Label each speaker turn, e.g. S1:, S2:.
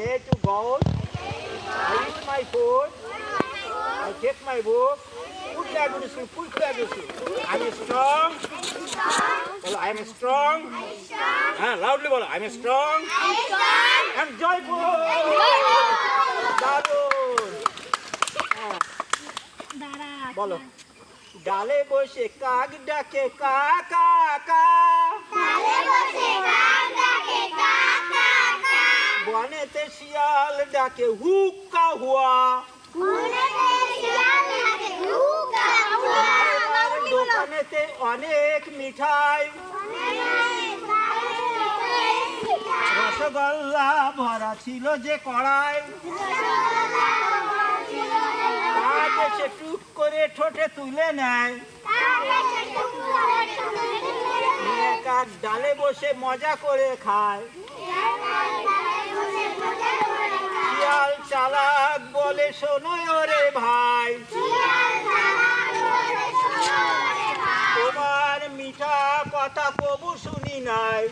S1: A to goal. I eat my food. I take my book. Put that to sleep. Put that to sleep. I'm strong. Well, I'm strong. Loudly bolo. I'm strong. I'm joyful. দারুণ। বলো ডালে বসে কাক ডাকে কা কা কা বনেতে শিয়াল ডাকে হুক্কা হুয়া দোকানেতে অনেক মিঠাই রসগোল্লা ভরা ছিল যে কড়াই আজ এসে টুক করে ঠোঁটে তুলে নেয় কাক ডালে বসে মজা করে খায় শিয়াল চালাক বলে শোনো রে ভাই তোমার মিঠা কথা কবু শুনি নাই